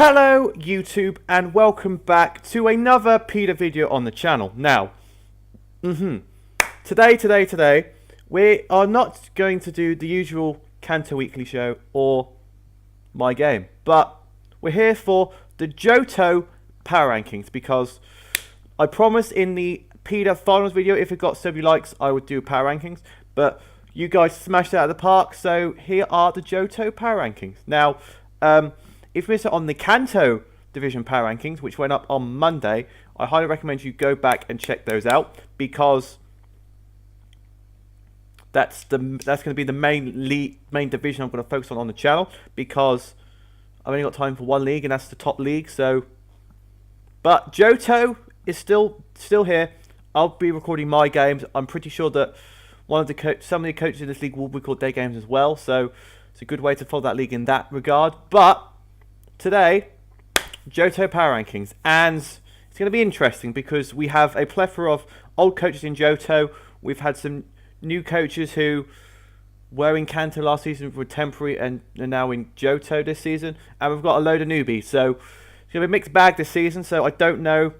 Hello YouTube and welcome back to another PIDA video on the channel. Now, today, we are not going to do the usual Kanto weekly show or my game, but we're here for the Johto power rankings because I promised in the PIDA finals video if it got so many likes I would do power rankings, but you guys smashed it out of the park, so here are the Johto power rankings. Now, if you missed it on the Kanto division power rankings, which went up on Monday, I highly recommend you go back and check those out because that's going to be the main division I'm going to focus on the channel because I've only got time for one league and that's the top league. So, but Johto is still here. I'll be recording my games. I'm pretty sure that some of the coaches in this league will record their games as well. So it's a good way to follow that league in that regard. But today, Johto power rankings, and it's going to be interesting because we have a plethora of old coaches in Johto. We've had some new coaches who were in Kanto last season, were temporary, and are now in Johto this season, and we've got a load of newbies. So it's going to be a mixed bag this season. So I don't know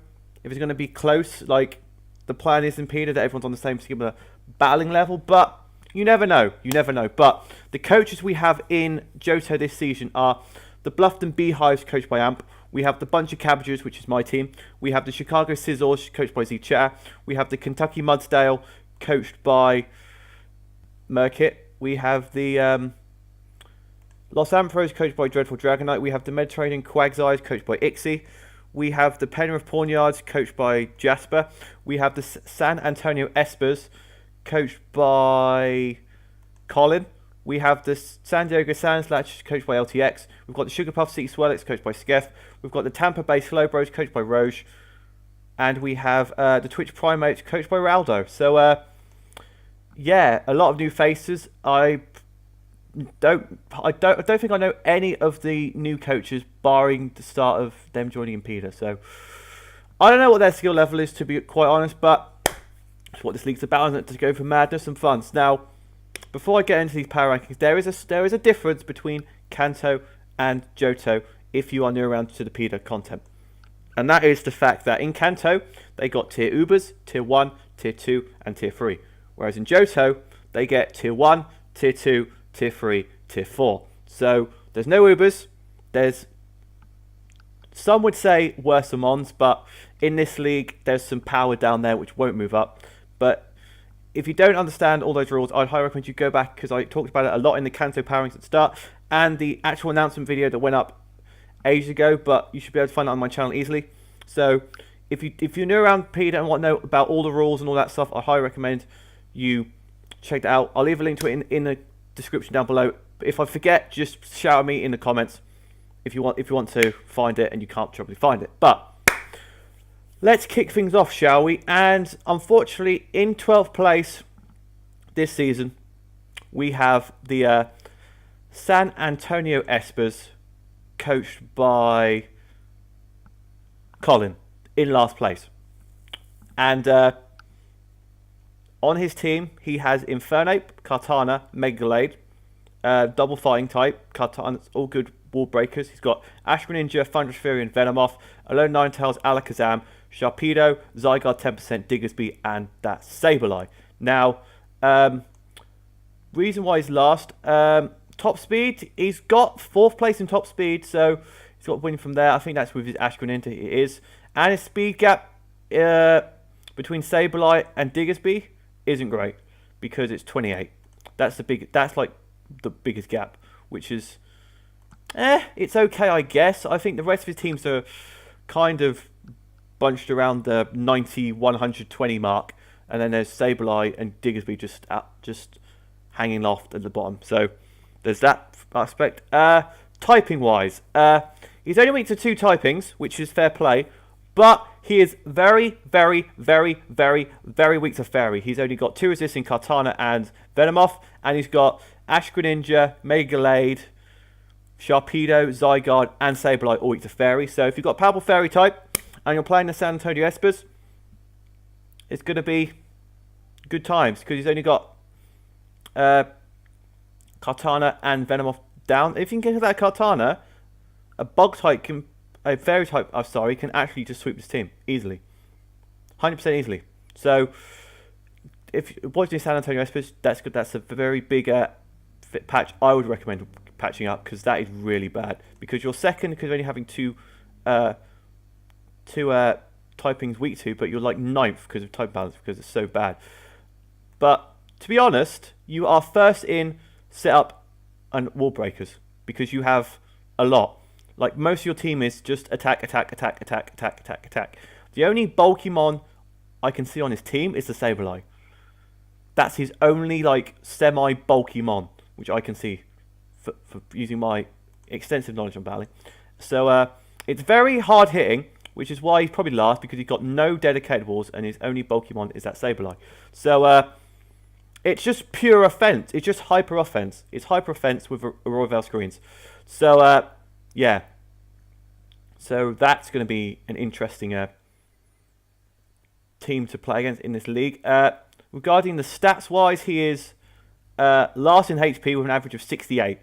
if it's going to be close, like the plan is in PIDA, that everyone's on the same similar battling level, but you never know. But the coaches we have in Johto this season are the Bluffton Beehives, coached by Amp. We have the Bunch of Cabbages, which is my team. We have the Chicago Scissors, coached by Z Chatter. We have the Kentucky Mudsdale, coached by Berkut. We have the Lausanne Throws, coached by Dreadful Dragonite. We have the Mediterranean Quag's Eyes, coached by Ixie. We have the Penrith Pawnyards, coached by Jasper. We have the San Antonio Spurs, coached by Colin. We have the San Diego Sandslash, coached by LTX. We've got the Sugar Puff City Swellix, coached by Skeff. We've got the Tampa Bay Slow Bros, coached by Roge. And we have the Twitch Primates, coached by Raldo. So, yeah, a lot of new faces. I don't think I know any of the new coaches, barring the start of them joining in PIDA. So, I don't know what their skill level is, to be quite honest, but it's what this league's about, isn't it? To go for madness and fun. Now, before I get into these power rankings, there is a difference between Kanto and Johto if you are new around to the PIDA content. And that is the fact that in Kanto, they got tier Ubers, tier 1, tier 2, and tier 3. Whereas in Johto, they get tier 1, tier 2, tier 3, tier 4. So there's no Ubers, there's, some would say worse Mons, but in this league, there's some power down there which won't move up. But if you don't understand all those rules, I'd highly recommend you go back because I talked about it a lot in the Kanto power rankings at the start and the actual announcement video that went up ages ago, but you should be able to find it on my channel easily. So if you're new around PIDA and want to know about all the rules and all that stuff, I highly recommend you check that out. I'll leave a link to it in the description down below. But if I forget, just shout at me in the comments if you want to find it and you can't probably find it. But let's kick things off, shall we? And unfortunately, in 12th place this season, we have the San Antonio Spurs, coached by Colin, in last place. And on his team, he has Infernape, Kartana, Megalade, double fighting type, Kartana's all good wall breakers. He's got Ashra Ninja, Thunderous Fury, and Venomoth, Alone Ninetales, Alakazam, Sharpedo, Zygarde 10%, Diggersby, and that Sableye. Now, reason why he's last, top speed, he's got 4th place in top speed, so he's got a win from there. I think that's with his Ashra Ninja, it is. And his speed gap between Sableye and Diggersby isn't great because it's 28. That's like the biggest gap, which is it's okay, I guess. I think the rest of his teams are kind of bunched around the 90, 120 mark, and then there's Sableye and Diggersby just hanging loft at the bottom. So there's that aspect. Typing wise, he's only weak to 2 typings, which is fair play, but he is very, very, very, very, very weak to Fairy. He's only got 2 resisting Kartana and Venomoth, and he's got Ashra Ninja, Megalade, Sharpedo, Zygarde, and Sableye all weak to Fairy. So if you've got Powerful Fairy type and you're playing the San Antonio Spurs, it's going to be good times because he's only got Kartana and Venomoth down. If you can get that Kartana, a bug type can, a fairy type, I'm sorry, can actually just sweep this team easily, 100% easily. So if watching San Antonio Spurs, that's good. That's a very big fit patch. I would recommend patching up because that is really bad. Because you're second because you're only having two typings weak to, but you're like ninth because of type balance because it's so bad. But to be honest, you are first in setup and wall breakers because you have a lot. Like most of your team is just attack. The only bulky mon I can see on his team is the Sableye. That's his only like semi-bulky mon, which I can see for using my extensive knowledge on battling. So it's very hard hitting, which is why he's probably last because he's got no dedicated walls and his only bulky mon is that Sableye. So it's just pure offense. It's just hyper offense. It's hyper offense with Royval screens. So yeah. So that's going to be an interesting team to play against in this league. Regarding the stats-wise, he is last in HP with an average of 68.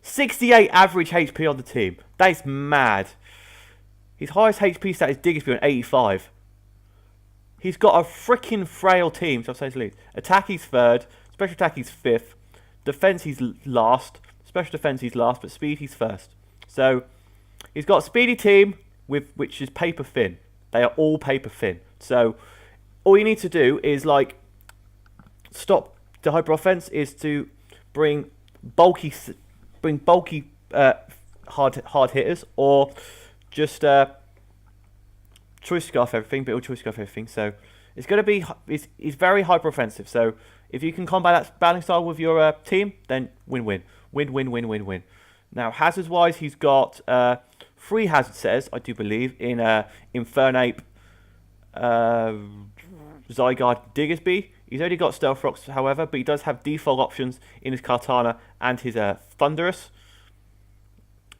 68 average HP on the team. That is mad. His highest HP stat is Diggersby on 85. He's got a freaking frail team, so I'll say the least. Attack he's third, special attack he's fifth, defense he's last, special defense he's last, but speed he's first. So he's got a speedy team which is paper thin. They are all paper thin. So all you need to do is like stop the hyper offense is to bring bulky hard hitters or just choice scarf everything, but he'll choice scarf everything. So it's going to be he's very hyper offensive. So if you can combat that battling style with your team, then win. Now hazards wise, he's got 3 hazard says I do believe in Infernape, Zygarde, Diggersby. He's only got Stealth Rocks, however, but he does have default options in his Kartana and his Thunderous.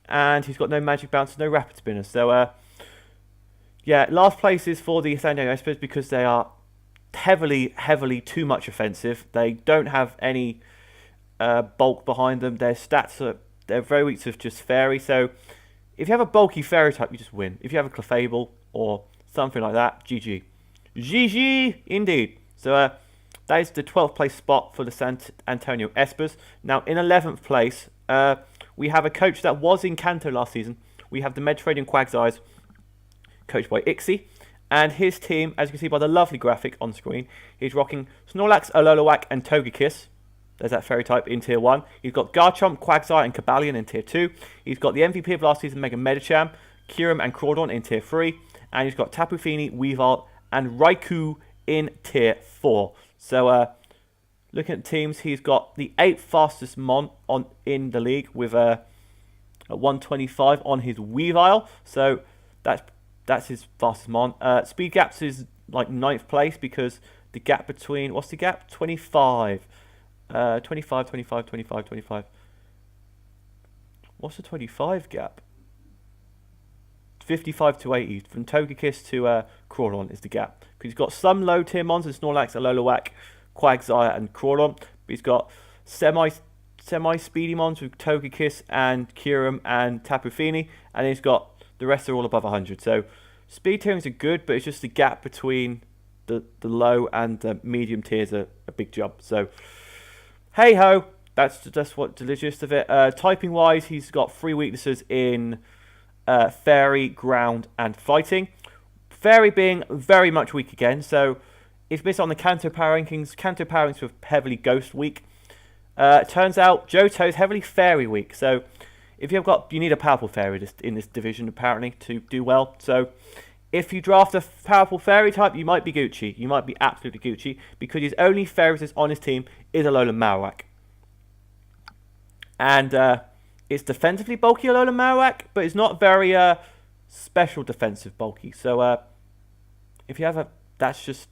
And he's got no Magic Bounce, no Rapid Spinner. So, yeah, last place is for the San Diego Spurs because they are heavily too much offensive. They don't have any bulk behind them. Their stats they're very weak to just Fairy. So, if you have a bulky Fairy type, you just win. If you have a Clefable or something like that, GG. GG, indeed. So, that is the 12th place spot for the San Antonio Spurs. Now, in 11th place, we have a coach that was in Kanto last season. We have the Mediterranean Quagseyes, coached by Ixie. And his team, as you can see by the lovely graphic on screen, he's rocking Snorlax, Alolan, and Togekiss. There's that fairy type in Tier 1. He's got Garchomp, Quagsire, and Cobalion in Tier 2. He's got the MVP of last season, Mega Medicham, Kyurem, and Crawdon in Tier 3. And he's got Tapu Fini, Weavile, and Raikou in Tier 4. So, looking at teams, he's got the 8th fastest mon in the league with at 125 on his Weavile. So that's his fastest mon. Speed gaps is like 9th place because the gap between, what's the gap? 25. 25. What's the 25 gap? 55 to 80 from Togekiss to Crawdon is the gap. Because he's got some low tier mons in Snorlax, Alolan, Quagsire, and Crawdon. But he's got semi speedy mons with Togekiss and Kyurem and Tapu Fini, and he's got the rest are all above 100. So speed tierings are good, but it's just the gap between the low and the medium tiers are a big jump. So hey ho, that's what the gist of it. Typing wise, he's got 3 weaknesses in Fairy, Ground, and Fighting. Fairy being very much weak again. So if based on the Kanto power rankings were heavily Ghost weak. Turns out Johto is heavily Fairy weak. So if you need a powerful Fairy in this division apparently to do well. So if you draft a powerful Fairy type, you might be Gucci. You might be absolutely Gucci because his only Fairy that's on his team is Alolan Marowak. And it's defensively bulky Alolan Marowak, but it's not very special defensive bulky. So if you have that's just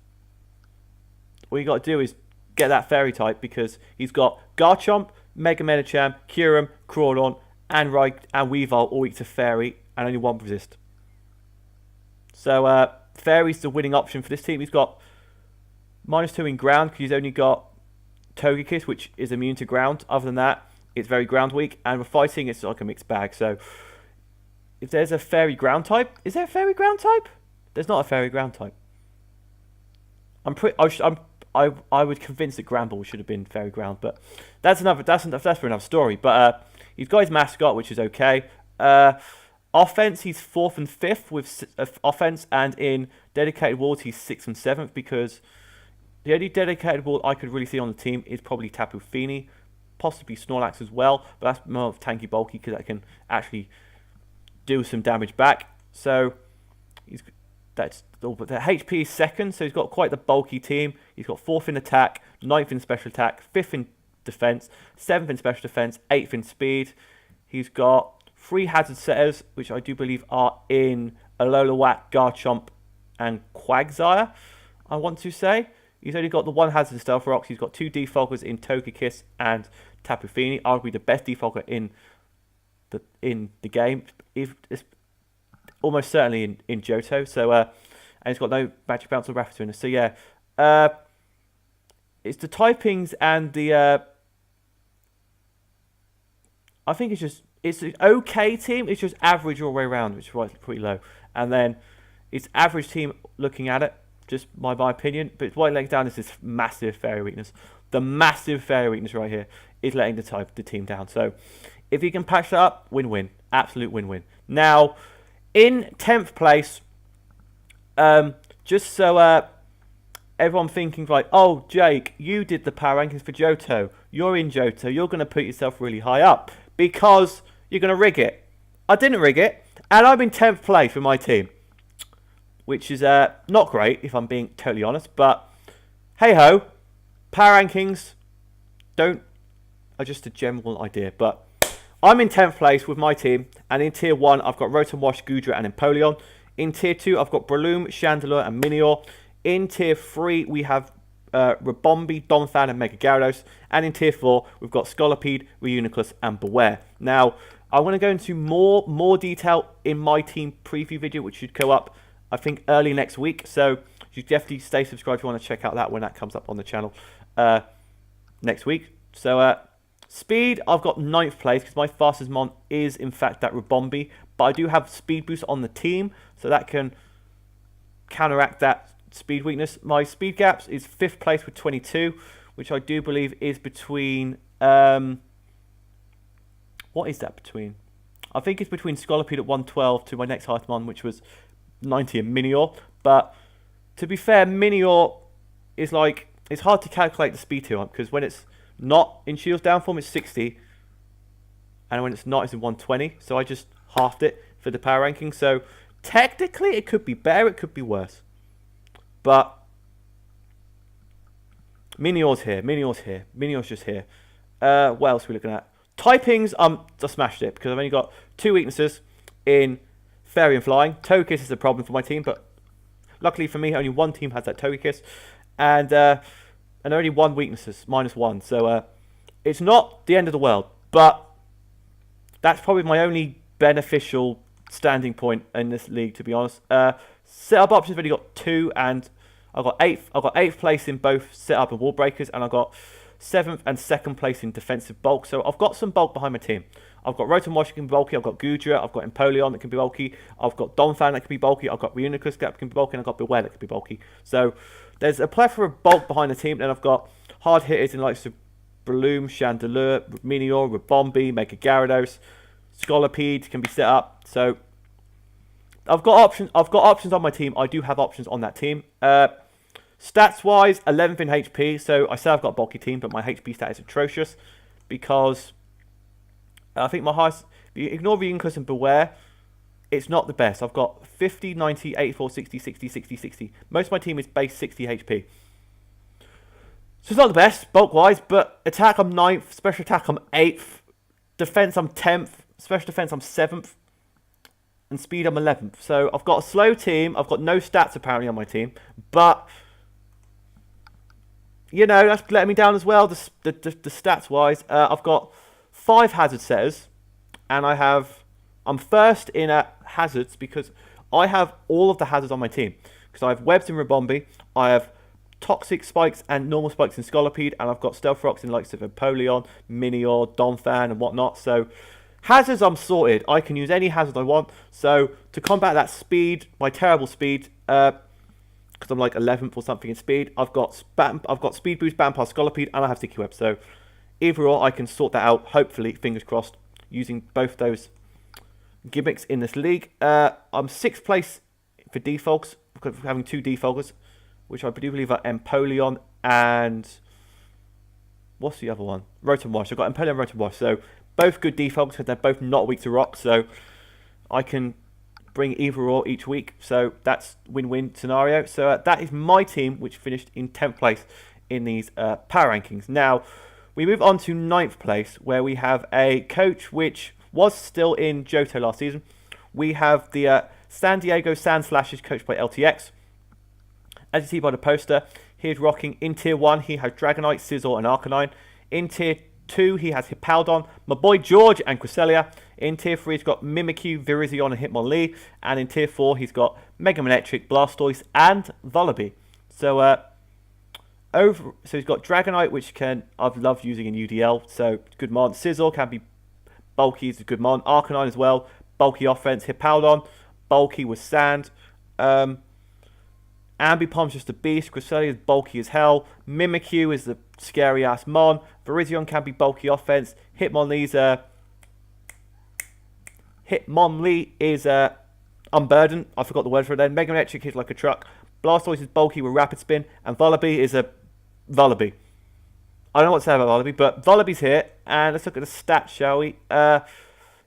all you got to do is get that Fairy type because he's got Garchomp, Mega Medicham, Kyurem, Crawdon, and Weavile all weak to Fairy and only 1 resist. So Fairy's the winning option for this team. He's got -2 in ground because he's only got Togekiss, which is immune to ground. Other than that, it's very ground weak. And with fighting, it's like a mixed bag. So if there's a fairy ground type, is there a fairy ground type? There's not a fairy ground type. I would convince that Gramble should have been fairy ground, but that's for another story. But he's got his mascot, which is okay. Offense, he's 4th and 5th with offense, and in dedicated wards, he's 6th and 7th, because the only dedicated ward I could really see on the team is probably Tapu Fini, possibly Snorlax as well, but that's more of tanky bulky because that can actually do some damage back. So the HP is 2nd, so he's got quite the bulky team. He's got 4th in attack, 9th in special attack, 5th in defense, 7th in special defense, 8th in speed. He's got 3 hazard setters, which I do believe are in Alola, Garchomp, and Quagsire, I want to say. He's only got the 1 hazard Stealth Rocks. He's got 2 defogers in Togekiss and Tapu Fini, arguably the best defogger in the game, it's almost certainly in Johto. So and he's got no Magic Bounce or Raffle in it. So yeah, it's the typings and the I think it's an okay team. It's just average all the way around, which is pretty low. And then it's average team looking at it, just my opinion. But what letting down is this massive fairy weakness. The massive fairy weakness right here is letting the team down. So if you can patch that up, win-win. Absolute win-win. Now, in 10th place, just so everyone thinking like, oh, Jake, you did the power rankings for Johto. You're in Johto. You're going to put yourself really high up because you're going to rig it. I didn't rig it, and I'm in 10th place with my team, which is not great, if I'm being totally honest. But hey-ho, power rankings are just a general idea. But I'm in 10th place with my team, and in Tier 1, I've got Rotom Wash, Goodra, and Empoleon. In Tier 2, I've got Breloom, Chandelure, and Minior. In Tier 3, we have Rabombi, Donphan, and Mega Gyarados. And in Tier 4, we've got Scolipede, Reuniclus, and Beware. Now, I want to go into more detail in my team preview video, which should go up, I think, early next week. So you definitely stay subscribed if you want to check out that when that comes up on the channel next week. So speed, I've got 9th place because my fastest mon is in fact that Rabombi, but I do have speed boost on the team, so that can counteract that speed weakness. My speed gaps is 5th place with 22, which I do believe is between what is that between? I think it's between Scolipede at 112 to my next highest mon, which was 90 and Minior. But to be fair, Minior is like, it's hard to calculate the speed to up because when it's not in Shield's down form, it's 60, and when it's not, it's in 120. So I just halved it for the power ranking. So technically, it could be better, it could be worse. But Minior's here, Minior's just here. What else are we looking at? Typings, I smashed it because I've only got 2 weaknesses in Fairy and Flying. Togekiss is a problem for my team, but luckily for me, only 1 team has that Togekiss, and only 1 weaknesses, -1. So it's not the end of the world, but that's probably my only beneficial standing point in this league, to be honest. Setup options, I've only got 2, and I got 8th place in both setup and wall breakers, and I got 7th and 2nd place in defensive bulk. So I've got some bulk behind my team. I've got Rotom Wash that can be bulky, I've got Goodra, I've got Empoleon that can be bulky, I've got Donphan that can be bulky, I've got Reuniclus that can be bulky, and I've got Beware that can be bulky. So there's a plethora of bulk behind the team, and I've got hard hitters in the likes of Breloom, Chandelure, Minior, Rabombi, Mega Gyarados, Scolipede can be set up. So I've got options on my team. I do have options on that team. Stats wise, 11th in HP. So I say I've got a bulky team, but my HP stat is atrocious because I think my highest, if you ignore Reuniclus and Beware, it's not the best. I've got 50, 90, 84, 60, 60, 60, 60. Most of my team is base 60 HP. So it's not the best, bulk-wise, but attack I'm 9th, special attack I'm 8th, defense I'm 10th, special defense I'm 7th, and speed I'm 11th. So I've got a slow team. I've got no stats apparently on my team, but you know, that's letting me down as well, the stats-wise. I've got 5 hazard setters, and I'm first in hazards because I have all of the hazards on my team. Because I have webs in Rabombi, I have toxic spikes and normal spikes in Scolipede, and I've got stealth rocks in the likes of Empoleon, Minior, Donphan, and whatnot. So Hazards, I'm sorted. I can use any hazard I want. So to combat that speed, my terrible speed, because I'm like 11th or something in speed, I've got speed boost, band pass, Scolipede, and I have sticky web. So either or, I can sort that out. Hopefully, fingers crossed, using both those gimmicks in this league. I'm 6th place for defaults, because having 2 defaulters, which I do believe are Empoleon and what's the other one? Rotom-Wash. I've got Empoleon and Rotom-Wash. So both good defaults because they're both not weak to rock. So I can bring either or each week. So that's win-win scenario. So that is my team, which finished in 10th place in these power rankings. Now we move on to 9th place, where we have a coach which was still in Johto last season. We have the San Diego Sand Slashers, coached by LTX. As you see by the poster, he's rocking in Tier 1, he has Dragonite, Scizor, and Arcanine. In Tier 2, he has Hippowdon, my boy George, and Cresselia. In Tier 3, he's got Mimikyu, Virizion, and Hitmonlee. And in Tier 4, he's got Mega Manectric, Blastoise, and Vullaby. So, he's got Dragonite, which I've loved using in UDL. So, good mon. Scizor can be bulky, it's a good mon. Arcanine as well, bulky offense. Hippowdon, bulky with sand. Ambipomp's just a beast. Cresselia is bulky as hell. Mimikyu is the scary ass mon. Virizion can be bulky offense. Hitmonlee is unburdened. I forgot the word for it then. Mega Manectric is like a truck. Blastoise is bulky with rapid spin, and Vullaby is a Vullaby. I don't know what to say about Vullaby, but Vullaby's here, and let's look at the stats, shall we?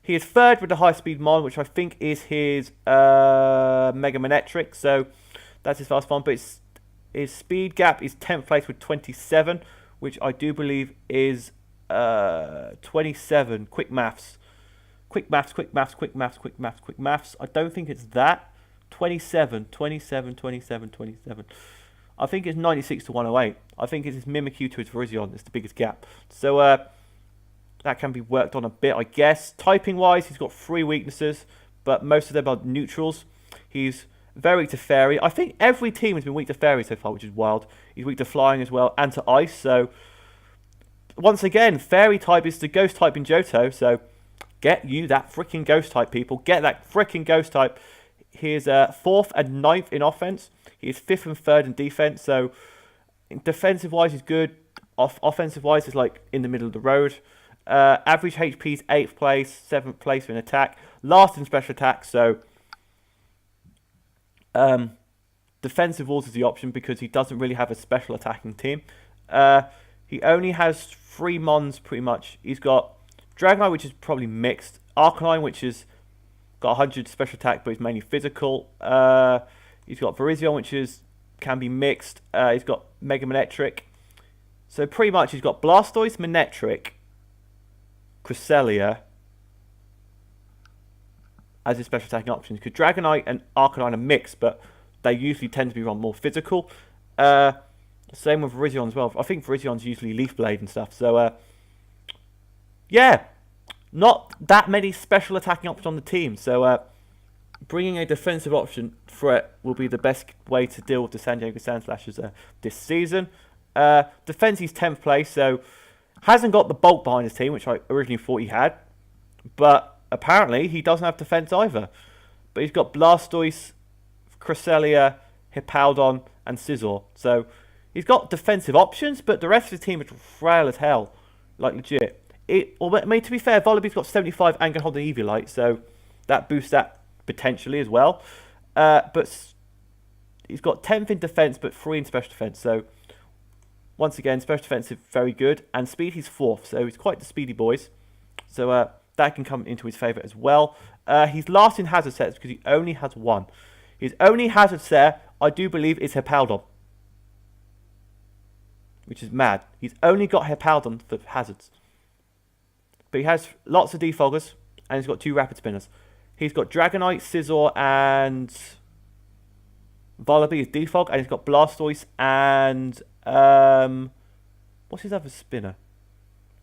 He is 3rd with the high speed mon, which I think is his Mega Manectric. So that's his fast one, but his speed gap is 10th place with 27, which I do believe is 27. Quick maths. I don't think it's that. 27. I think it's 96 to 108. I think it's his Mimikyu to his Virizion. It's the biggest gap. So that can be worked on a bit, I guess. Typing-wise, he's got 3 weaknesses, but most of them are neutrals. He's very weak to Fairy. I think every team has been weak to Fairy so far, which is wild. He's weak to Flying as well, and to Ice. So, once again, Fairy type is the Ghost type in Johto. So, get you that freaking Ghost type, people. Get that freaking Ghost type. He is 4th and 9th in offense. He is 5th and 3rd in defense. So, defensive-wise, he's good. Offensive-wise, he's like in the middle of the road. Average HP is 8th place, 7th place in attack. Last in special attack, so defensive walls is the option because he doesn't really have a special attacking team. He only has 3 mons pretty much. He's got Dragonite, which is probably mixed. Arcanine, which has got 100 special attack, but is mainly physical. He's got Virizion, which can be mixed. He's got Mega Manectric. So pretty much he's got Blastoise, Manectric, Cresselia as his special attacking options. Because Dragonite and Arcanine are mixed, but they usually tend to be run more physical. Same with Virizion as well. I think Virizion's usually Leaf Blade and stuff. So, yeah, not that many special attacking options on the team. So, bringing a defensive option threat will be the best way to deal with the San Diego Sand Slashers this season. Defense, he's 10th place, so hasn't got the bulk behind his team, which I originally thought he had. But apparently, he doesn't have defense either. But he's got Blastoise, Cresselia, Hippowdon, and Scizor. So, he's got defensive options, but the rest of the team is frail as hell. Like, legit. To be fair, Vullaby's got 75 and can hold the Eviolite, so that boosts that potentially as well. But he's got 10th in defense, but 3 in special defense. So, once again, special defense is very good. And speed, he's 4th, so he's quite the speedy boys. So, that can come into his favour as well. He's last in hazard sets because he only has 1. His only hazard set, I do believe, is Hippowdon, which is mad. He's only got Hippowdon for hazards. But he has lots of defoggers, and he's got 2 rapid spinners. He's got Dragonite, Scizor, and Vullaby is defog, and he's got Blastoise and what's his other spinner?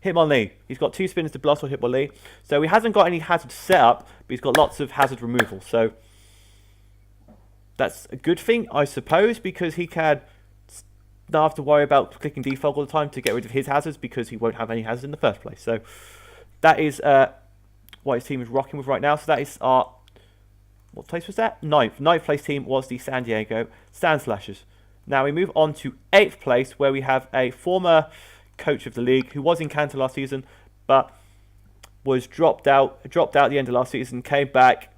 Hitmonlee. He's got 2 spinners to Blastoise, Hitmonlee. So he hasn't got any hazard set up, but he's got lots of hazard removal. So that's a good thing, I suppose, because he can not have to worry about clicking defog all the time to get rid of his hazards because he won't have any hazards in the first place. So that is what his team is rocking with right now. So that is our, what place was that? Ninth place team was the San Diego Sand Slashers. Now we move on to 8th place, where we have a former coach of the league who was in Kanto last season, but was dropped out at the end of last season, came back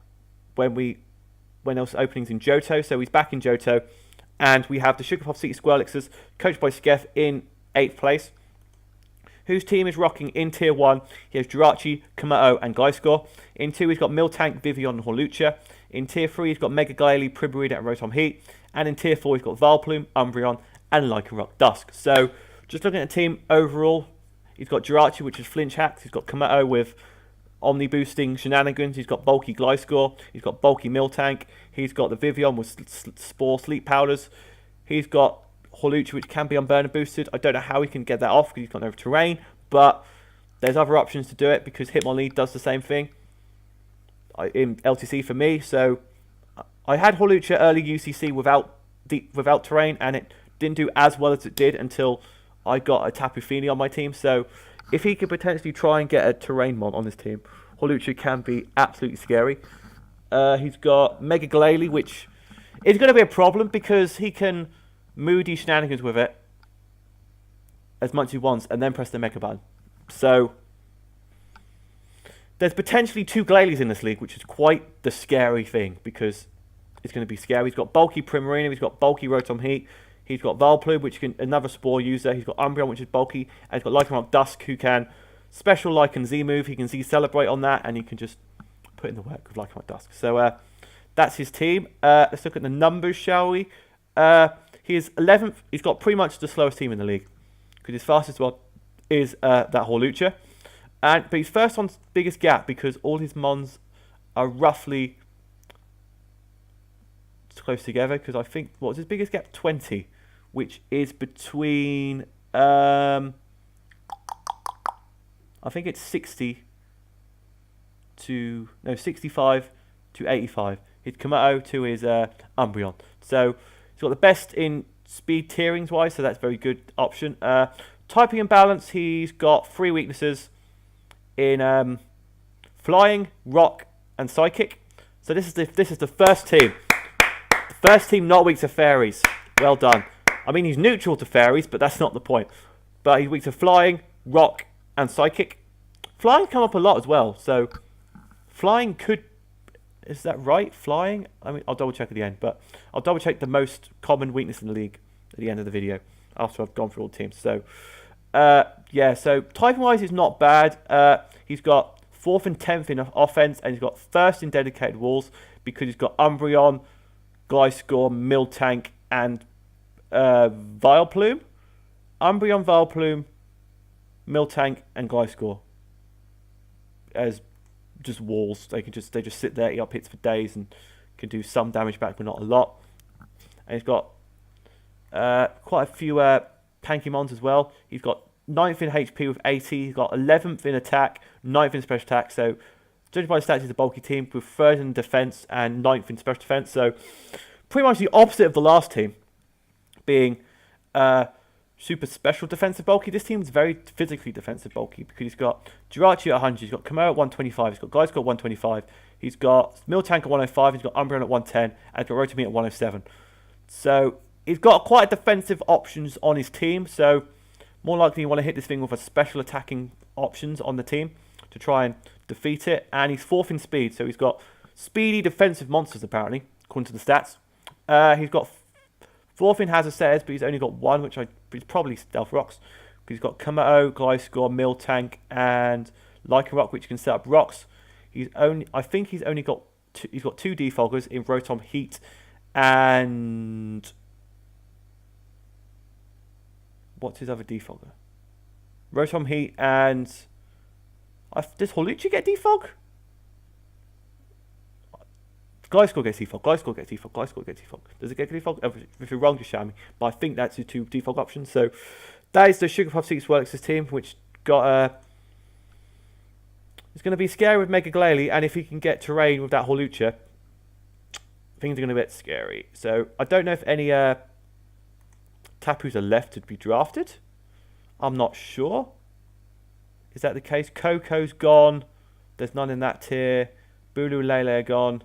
when there was openings in Johto, so he's back in Johto. And we have the Sugar Pop City Squirrelixers, coached by Skef, in 8th place, whose team is rocking in Tier 1. He has Jirachi, Kamado, and Gliscor. In 2, he's got Miltank, Vivian, and Hawlucha. In Tier 3, he's got Mega Glalie, Primarina, and Rotom Heat. And in Tier 4, he's got Vileplume, Umbreon, and Lycanroc Dusk. So, just looking at the team overall, he's got Jirachi, which is Flinch Hacks. He's got Kamado with Omni Boosting Shenanigans. He's got Bulky Gliscor. He's got Bulky Miltank. He's got the Vivian with Spore Sleep Powders. He's got Hawlucha, which can be Unburner boosted. I don't know how he can get that off because he's got no terrain, but there's other options to do it because Hitmonlee does the same thing in LTC for me. So I had Hawlucha early UCC without terrain, and it didn't do as well as it did until I got a Tapu Fini on my team. So if he could potentially try and get a terrain mon on his team, Hawlucha can be absolutely scary. He's got Mega Glalie, which is going to be a problem because he can Moody Shenanigans with it as much as he wants and then press the Mega button. So there's potentially 2 Glalies in this league, which is quite the scary thing because it's going to be scary. He's got Bulky Primarina, he's got Bulky Rotom Heat, he's got Vileplume, which can another Spore user, he's got Umbreon, which is bulky, and he's got Lycanroc Dusk, who can special Lycan Z move. He can Z Celebrate on that, and he can just put in the work with Lycanroc Dusk. So that's his team. Let's look at the numbers, shall we? He is 11th. He's got pretty much the slowest team in the league because his fastest one is that Hawlucha. But he's first on biggest gap because all his mons are roughly close together. Because I think, what was his biggest gap? 20, which is between, I think it's 65 to 85. His Kamado to his Umbreon. So he's got the best in speed tierings wise, so that's a very good option. Typing and balance, he's got 3 weaknesses in flying, rock, and psychic. So this is the first team. The first team not weak to fairies. Well done. I mean, he's neutral to fairies, but that's not the point. But he's weak to flying, rock, and psychic. Flying come up a lot as well, so flying could... Is that right? Flying? I mean, I'll double check at the end, but I'll double check the most common weakness in the league at the end of the video after I've gone through all the teams. So, yeah, so typing wise is not bad. He's got 4th and 10th in offense, and he's got 1st in dedicated walls because he's got Umbreon, Gliscor, Miltank, and Vileplume. Umbreon, Vileplume, Miltank, and Gliscor as just walls. They just sit there, eat up hits for days, and can do some damage back, but not a lot. And he's got quite a few tanky mons as well. He's got 9th in HP with 80. He's got 11th in attack, 9th in special attack. So, judging by the stats, he's a bulky team with 3rd in defense and 9th in special defense. So, pretty much the opposite of the last team, being super special defensive bulky. This team is very physically defensive bulky because he's got Jirachi at 100, he's got Kamado at 125, he's got Gliscor at 125, he's got Miltank at 105, he's got Umbreon at 110, and he's got Rotom Heat at 107. So he's got quite defensive options on his team, so more likely you want to hit this thing with a special attacking options on the team to try and defeat it. And he's 4th in speed, so he's got speedy defensive monsters apparently, according to the stats. He's got 4th in Hazard Stairs, but he's only got 1, which is probably Stealth Rocks. Because he's got Kamado, Gliscor, Miltank, and Lycanroc, which can set up rocks. I think he's only got he's got 2 defoggers in Rotom Heat and... What's his other defogger? Rotom Heat and... Does Hawlucha get defog? Gliscor gets defog, Gliscor gets defog, Gliscor gets defog. Does it get defog? If you're wrong, just shout me. But I think that's the 2 defog options. So that is the Sugar Puff Secrets Works' team, which got it's going to be scary with Mega Glalie, and if he can get terrain with that Hawlucha, things are going to get scary. So I don't know if any Tapus are left to be drafted. I'm not sure. Is that the case? Coco's gone. There's none in that tier. Bulu, Lele are gone.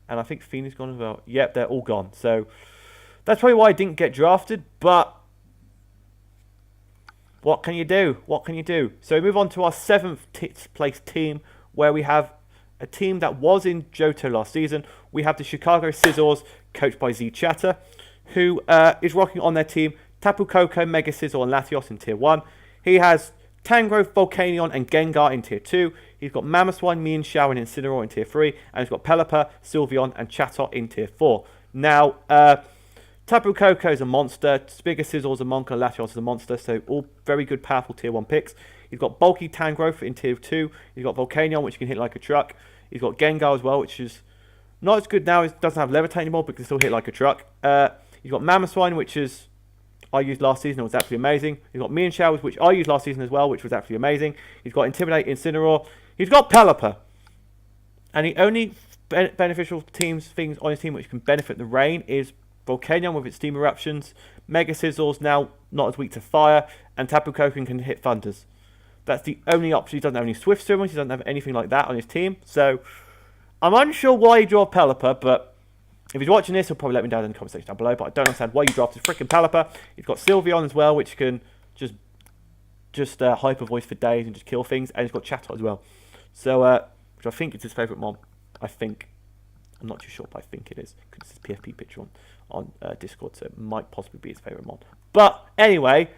And I think Phoenix gone as well. Yep, they're all gone. So that's probably why I didn't get drafted. But what can you do? What can you do? So we move on to our 7th place team, where we have a team that was in Johto last season. We have the Chicago Scissors, coached by Z Chatter, who is rocking on their team Taboo Coco, Mega Scissor, and Latios in tier 1. He has Tangrowth, Volcanion, and Gengar in tier 2. He's got Mamoswine, Mean Shao, and Incineroar in tier 3. And he's got Pelipper, Sylveon, and Chatot in tier 4. Now, Taboo Coco is a monster. Mega Scissor is a monster. Latios is a monster. So all very good, powerful tier 1 picks. He's got Bulky Tangrowth in tier 2. He's got Volcanion, which can hit like a truck. He's got Gengar as well, which is not as good now. It doesn't have Levitate anymore, but can still hit like a truck. He's got Mamoswine, which is I used last season. It was absolutely amazing. He's got Mean Showers, which I used last season as well, which was absolutely amazing. He's got Intimidate, Incineroar. He's got Pelipper. And the only beneficial things on his team which can benefit the rain is Volcanion with its Steam Eruptions, Mega Sizzles now not as weak to fire, and Tapu Koko can hit Thunders. That's the only option. He doesn't have any Swift Swimmers. He doesn't have anything like that on his team. So I'm unsure why he dropped Pelipper, but if he's watching this, he'll probably let me down in the comment section down below. But I don't understand why you drafted freaking Pelipper. He's got Sylveon as well, which can just hyper voice for days and just kill things. And he's got Chatot as well. So, which I think is his favourite mon. I think. I'm not too sure, but I think it is. Because it's his PFP picture on Discord, so it might possibly be his favourite mon. But anyway,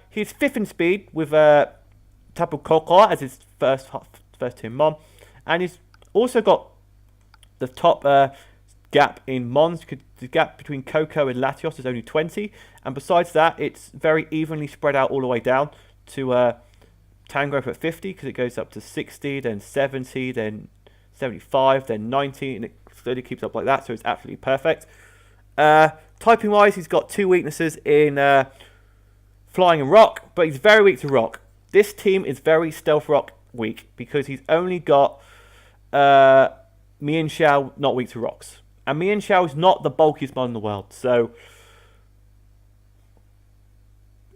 he's 5th in speed with Taboo Coco as his first tier mon. And he's also got the top gap in mons. The gap between Coco and Latios is only 20. And besides that, it's very evenly spread out all the way down to Tangrowth at 50, because it goes up to 60, then 70, then 75, then 90, and it slowly keeps up like that, so it's absolutely perfect. Typing wise, he's got 2 weaknesses in flying and rock, but he's very weak to rock. This team is very stealth rock weak, because he's only got Mian Xiao not weak to rocks. And Mian Xiao is not the bulkiest mod in the world, so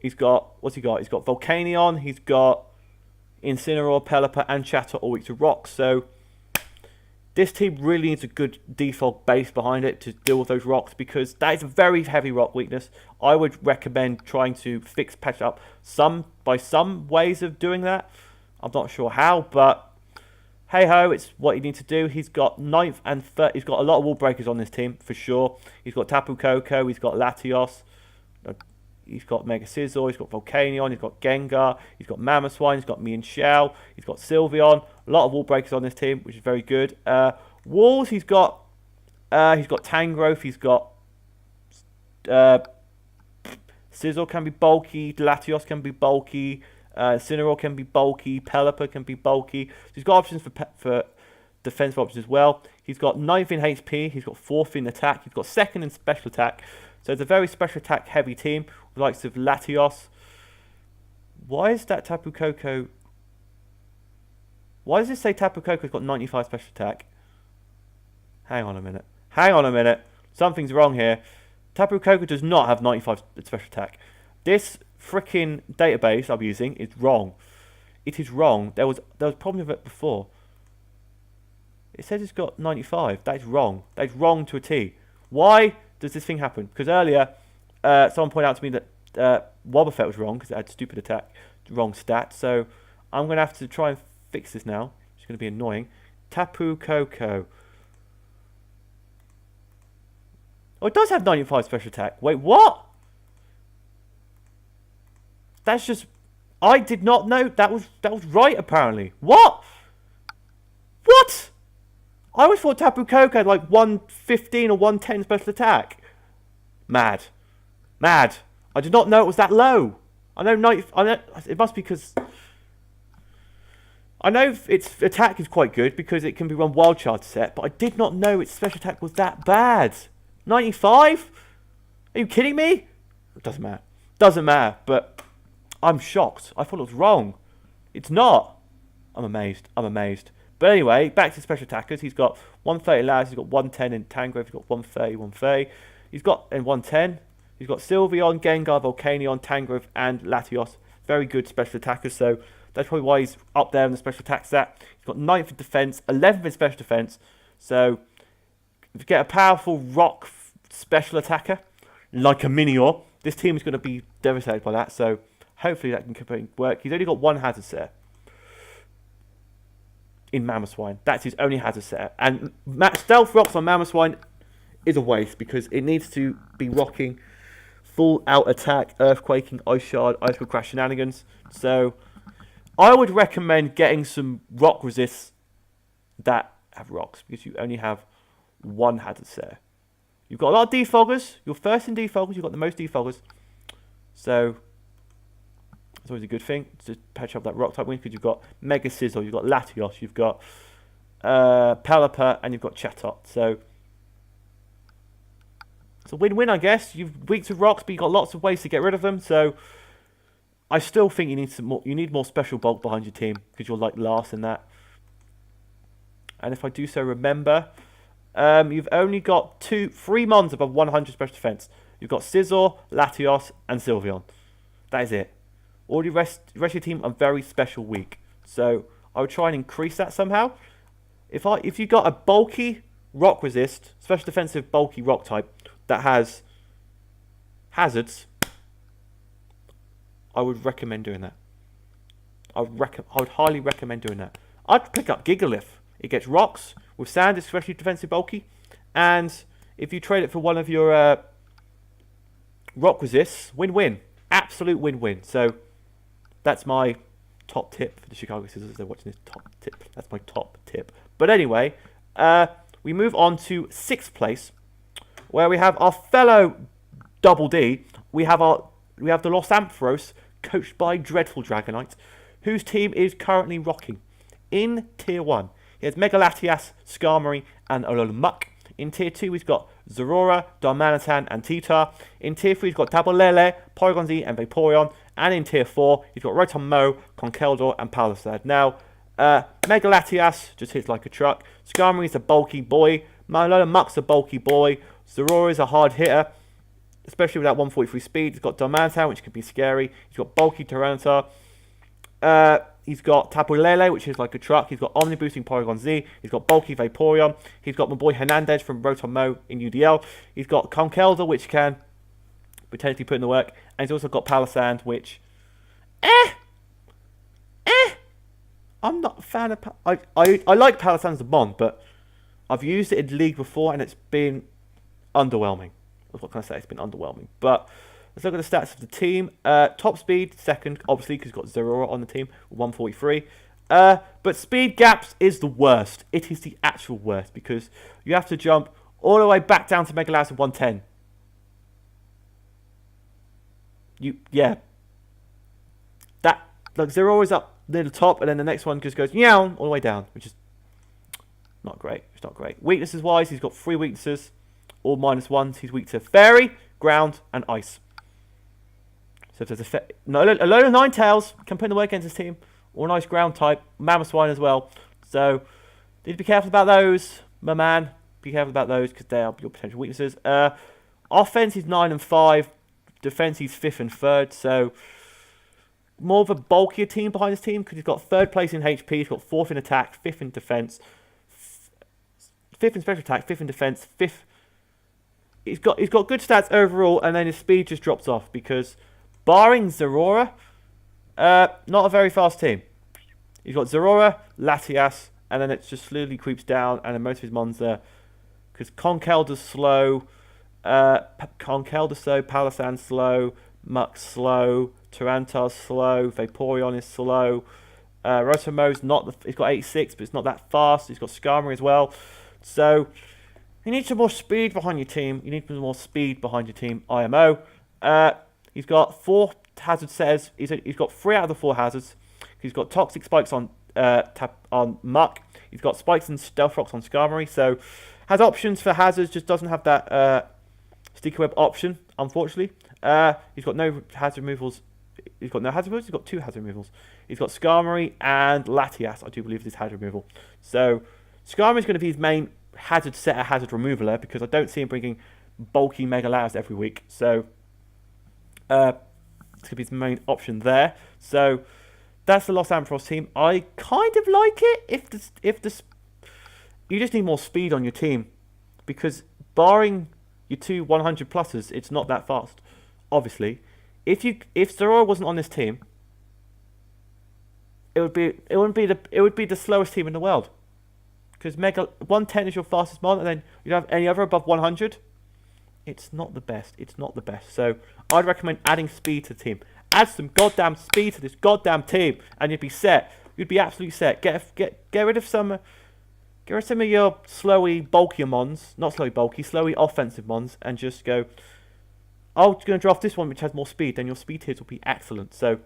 he's got, what's he got? He's got Volcanion, he's got Incineroar, Pelipper, and Chatot all weak to rocks, so this team really needs a good default base behind it to deal with those rocks, because that is a very heavy rock weakness. I would recommend trying to patch up some ways of doing that. I'm not sure how, but hey ho, it's what you need to do. He's got 9th and 3rd. He's got a lot of wall breakers on this team for sure. He's got Tapu Koko, he's got Latios, he's got Mega Scizor, he's got Volcanion, he's got Gengar, he's got Mamoswine, he's got Mian Xiao, he's got Sylveon. A lot of wall breakers on this team, which is very good. Walls, he's got Tangrowth, he's got Scizor can be bulky, Latios can be bulky, Incineroar can be bulky, Pelipper can be bulky. So he's got options for defensive options as well. He's got 9th in HP, he's got 4th in attack, he's got 2nd in special attack. So it's a very special attack heavy team with the likes of Latios. Why is that Tapu Koko? Why does it say Tapu Koko's got 95 special attack? Hang on a minute. Hang on a minute. Something's wrong here. Tapu Koko does not have 95 special attack. This freaking database I'm using is wrong. It is wrong. There was a problem with it before. It says it's got 95. That is wrong. That is wrong to a T. Why does this thing happen? Because earlier, someone pointed out to me that Wobbuffet was wrong because it had stupid attack, wrong stat. So I'm going to have to try and fix this now. It's going to be annoying. Tapu Koko. Oh, it does have 95 special attack. Wait, what? That's just... I did not know that was right, apparently. What? What? I always thought Tapu Koko had like 115 or 110 special attack. Mad. Mad. I did not know it was that low. I know it must be because... I know its attack is quite good because it can be run wild charge set, but I did not know its special attack was that bad. 95? Are you kidding me? It doesn't matter. Doesn't matter, but I'm shocked. I thought it was wrong. It's not. I'm amazed. I'm amazed. But anyway, back to special attackers. He's got 130 Laz, he's got 110 in Tangrowth, he's got 130, 130. He's got in 110. He's got Sylveon, Gengar, Volcanion, Tangrowth, and Latios. Very good special attackers. So That's probably why he's up there in the special attack stat. He's got 9th in defense, 11th in special defense. So if you get a powerful rock special attacker like a Minior, this team is going to be devastated by that. So hopefully that can work. He's only got 1 hazard set in Mamoswine. That's his only hazard set. And stealth rocks on Mamoswine is a waste because it needs to be rocking full out attack, earthquaking, ice shard, ice crash shenanigans. So I would recommend getting some rock resists that have rocks because you only have 1 hazard set. You've got a lot of defoggers. You're first in defoggers. You've got the most defoggers. So it's always a good thing to patch up that rock type win because you've got Mega Sizzle, you've got Latios, you've got Pelipper, and you've got Chatot. So it's a win-win, I guess. You've weak to rocks, but you've got lots of ways to get rid of them. So I still think you need some more. You need more special bulk behind your team because you're like last in that. And if I do so, remember, you've only got 3 mons above 100 special defense. You've got Scizor, Latios, and Sylveon. That is it. All the rest of your team are very special weak. So I would try and increase that somehow. If you got a bulky rock resist, special defensive bulky rock type that has hazards, I would recommend doing that. I would highly recommend doing that. I'd pick up Gigalith. It gets rocks with sand, especially defensive bulky, and if you trade it for one of your rock resists, win-win, absolute win-win. So that's my top tip for the Chicago Scissors. They're watching this top tip. That's my top tip. But anyway, we move on to 6th place, where we have our fellow Double D. We have the Lausanne Throws, coached by Dreadful Dragonite, whose team is currently rocking in Tier 1. He has Mega Latias, Skarmory, and Ololomuk. In Tier 2, he's got Zorora, Darmanitan, and Titar. In Tier 3, he's got Tabolele, Porygon Z, and Vaporeon. And in Tier 4, he's got Rotom Mow, Conkeldurr, and Palisade. Now, Mega Latias just hits like a truck. Skarmory is a bulky boy. Ololomuk's a bulky boy. Zorora is a hard hitter, especially with that 143 speed. He's got Darmanitan, which can be scary. He's got bulky Tyranitar. He's got Tapu Lele, which is like a truck. He's got Omni Boosting Porygon Z. He's got bulky Vaporeon. He's got my boy Hernandez from Rotom Mow in UDL. He's got Conkeldurr, which can potentially put in the work. And he's also got Palisand, which... I'm not a fan of... I like Palisand as a mon, but I've used it in League before, and it's been underwhelming. What can I say? It's been underwhelming. But let's look at the stats of the team. Top speed, 2nd, obviously, because you've got Zorora on the team, 143. But speed gaps is the worst. It is the actual worst, because you have to jump all the way back down to Mega Latias at 110. That, like, Zorora's up near the top, and then the next one just goes meow all the way down, which is not great. It's not great. Weaknesses wise, he's got 3 weaknesses, all -1s. He's weak to Fairy, Ground, and Ice. So if there's a load of Ninetales can put in the work against his team, or an Ice Ground type, Mamoswine as well. So need to be careful about those, my man. Be careful about those because they are your potential weaknesses. Offense is 9 and 5. Defense he's 5th and 3rd. So more of a bulkier team behind his team because he's got 3rd place in HP. He's got 4th in attack, 5th in defense, 5th in special attack, 5th in defense, 5th. He's got good stats overall, and then his speed just drops off because, barring Zorora, not a very fast team. He's got Zorora, Latias, and then it just slowly creeps down, and then most of his mons are because Conkeldurr's slow, Palisand's slow, Muck's slow, Tyranitar's slow, Vaporeon is slow. Rotom Mow's not he's got 86, but it's not that fast. He's got Skarmory as well, so. You need some more speed behind your team. You need some more speed behind your team, IMO. He's got 4 hazard setters. He's got 3 out of the 4 hazards. He's got Toxic Spikes on Muck. He's got Spikes and Stealth Rocks on Skarmory. So has options for hazards, just doesn't have that Sticky Web option, unfortunately. He's got no hazard removals. He's got no hazard removals. He's got 2 hazard removals. He's got Skarmory and Latias, I do believe, is his hazard removal. So Skarmory is going to be his main hazard setter, hazard removaler, because I don't see him bringing bulky Mega Latias every week. So it's going to be his main option there. So that's the Lausanne Throws team. I kind of like it if you just need more speed on your team, because barring your two 100 pluses, it's not that fast. Obviously, if Zorro wasn't on this team, it would be the slowest team in the world. Because Mega 110 is your fastest mon, and then you don't have any other above 100. It's not the best. It's not the best. So I'd recommend adding speed to the team. Add some goddamn speed to this goddamn team, and you'd be set. You'd be absolutely set. Get rid of some. Get rid of some of your slowy, bulkier mons. Not slowy, bulky, slowy offensive mons, and just go. I'm just going to draft this one, which has more speed. Then your speed tiers will be excellent. So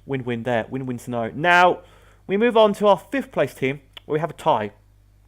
win-win there. Win-win scenario. Now we move on to our 5th place team, where we have a tie.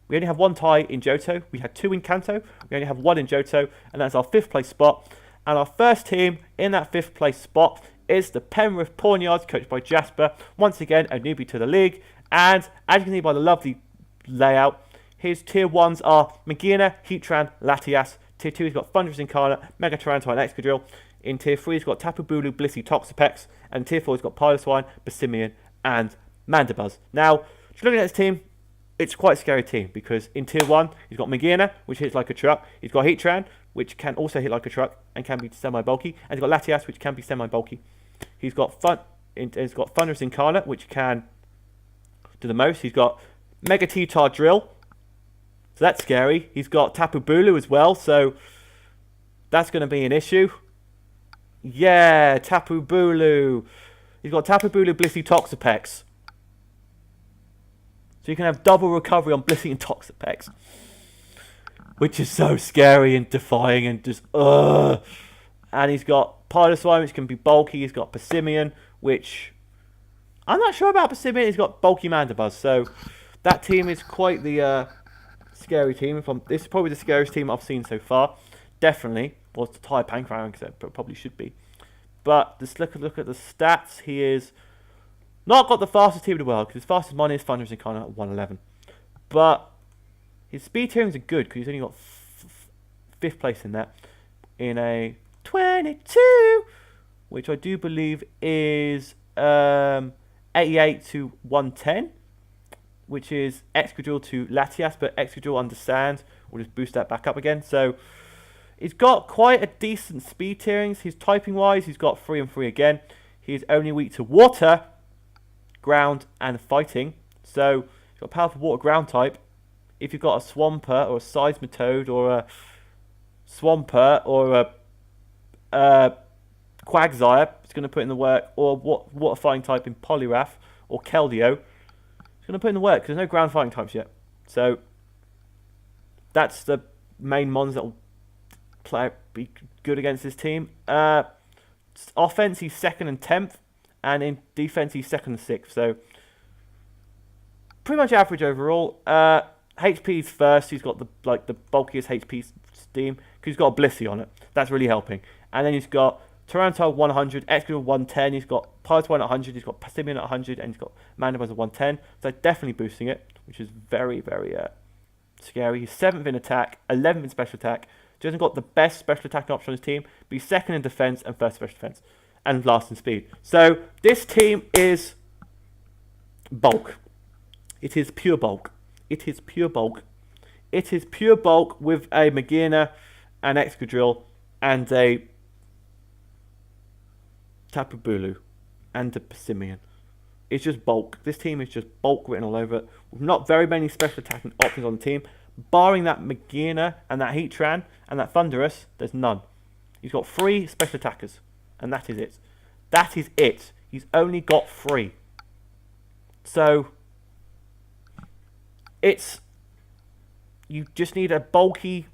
We only have 1 tie in Johto. We had 2 in Kanto. We only have 1 in Johto, and that's our 5th place spot. And our first team in that 5th place spot is the Penrith Pawnyards, coached by Jasper. Once again, a newbie to the league. And as you can see by the lovely layout, his tier 1s are Magina, Heatran, Latias. Tier 2, he's got Thunderous Incarnate, Mega Tyrantine, Excadrill. In tier 3, he's got Tapu Bulu, Blissey, Toxapex. And in tier 4, he's got Piloswine, Bassimian, and Mandibuzz. Now, just looking at his team, it's quite a scary team, because in tier 1, he's got Magina, which hits like a truck. He's got Heatran, which can also hit like a truck and can be semi-bulky. And he's got Latias, which can be semi-bulky. He's got Thunderous Incarnate, which can do the most. He's got Mega T-Tar Drill, so that's scary. He's got Tapu Bulu as well, so that's going to be an issue. Yeah, Tapu Bulu. He's got Tapu Bulu, Blissey, Toxapex. So you can have double recovery on Blissey and Toxapex, which is so scary and defying and just And he's got Piloswine, which can be bulky. He's got Bassimian, which I'm not sure about Bassimian. He's got bulky Mandibuzz. So that team is quite the scary team. This is probably the scariest team I've seen so far. Definitely. Well, it's the Thai Pancran, because it probably should be. But just look at the stats. He is not got the fastest team in the world, because his fastest mon is Thunderous Incarnate at 111. But his speed tiers are good, because he's only got 5th place in that. In a 22, which I do believe is 88 to 110, which is Excadrill to Latias, but Excadrill understands. We'll just boost that back up again. So he's got quite a decent speed tierings. He's typing wise, he's got 3 and 3 again. He's only weak to water, ground, and fighting. So he's got powerful water ground type. If you've got a Swampert or a Seismitoad or a Swampert or a Quagsire, it's going to put in the work, or water fighting type in Poliwrath or Keldeo, it's going to put in the work, because there's no ground fighting types yet. So that's the main mons that will be good against this team. Offense, he's 2nd and 10th, and in defense, he's 2nd and 6th. So pretty much average overall. HP's first. He's got the bulkiest HP steam, because he's got a Blissey on it. That's really helping. And then he's got Tyrantile 100, Excadrill 110. He's got Piloswine at 100. He's got Bassimian at 100, and he's got Mandibuzz at 110. So definitely boosting it, which is very, very scary. He's 7th in attack, 11th in special attack. He hasn't got the best special attack option on his team, but he's 2nd in defense and 1st special defense, and last in speed. So this team is bulk. It is pure bulk. It is pure bulk. It is pure bulk with a Magina, an Excadrill, and a Tapu Bulu, and a Bassimian. It's just bulk. This team is just bulk written all over it. With not very many special attacking options on the team. Barring that Magina and that Heatran and that Thunderous, there's none. He's got 3 special attackers, and that is it. That is it. He's only got 3. So you just need a bulky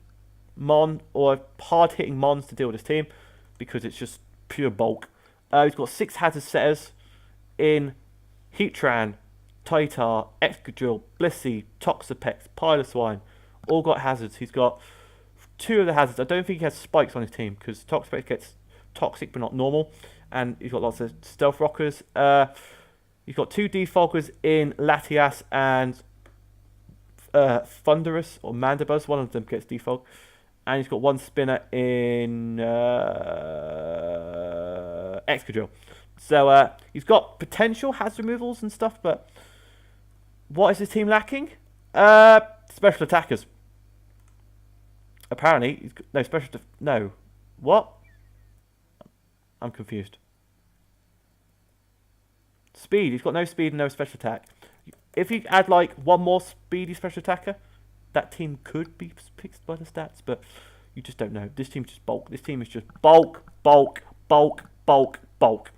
mon or hard-hitting mons to deal with this team, because it's just pure bulk. He's got 6 hazard setters in Heatran, Taitar, Excadrill, Blissey, Toxapex, Piloswine. All got hazards. He's got 2 of the hazards. I don't think he has spikes on his team, because Toxapex gets toxic but not normal. And he's got lots of stealth rockers. He's got 2 defoggers in Latias and Thunderous or Mandibuzz. One of them gets defog. And he's got 1 spinner in Excadrill. So he's got potential, has removals and stuff, but what is his team lacking? Special attackers. Apparently, he's got, no special. No, what? I'm confused. Speed. He's got no speed and no special attack. If you add like one more speedy special attacker, that team could be picked by the stats, but you just don't know. This team's just bulk. This team is just bulk, bulk, bulk, bulk, bulk.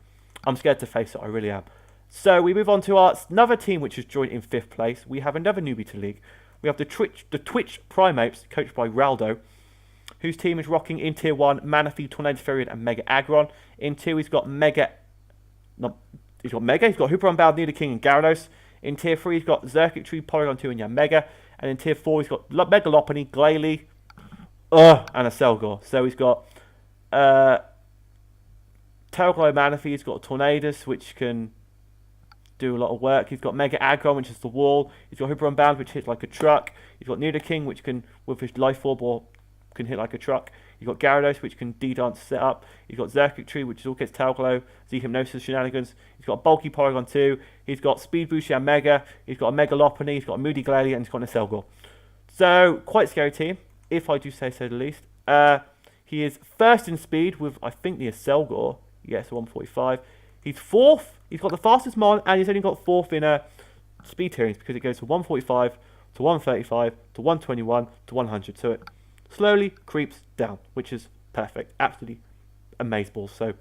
I'm scared to face it. I really am. So we move on to our another team which is joined in 5th place. We have another newbie to league. We have the Twitch Primates, coached by Raldo, whose team is rocking in Tier 1 Manaphy, Tornado Furion, and Mega Aggron. In Tier he's got Mega. He's got Hooper Unbound, Nido King, and Gyarados. In Tier 3 he's got Xurkitree, Porygon 2, and Yanmega. And in Tier 4 he's got Mega Lopunny, Glalie, and a Selgor. So he's got Terraglow Manaphy, he's got Tornadus, which can do a lot of work. He's got Mega Aggron, which is the wall. He's got Hooper Unbound, which hits like a truck. He's got Nidoking, which can, with his Life Orb, or can hit like a truck. He's got Gyarados, which can D-Dance set up. He's got Xurkitree, which all gets Tailglow, Z-Hypnosis shenanigans. He's got a bulky Porygon 2. He's got Speed Boost and Mega. He's got a Mega Lopunny. He's got a Moody Glalie, and he's got a Selgor. So, quite scary team, if I do say so the least. He is first in speed with, I think, the Selgor. Yes, 145. He's 4th. He's got the fastest Mon, and he's only got 4th in speed tierings because it goes from 145 to 135 to 121 to 100. So it slowly creeps down, which is perfect. Absolutely amazeballs. So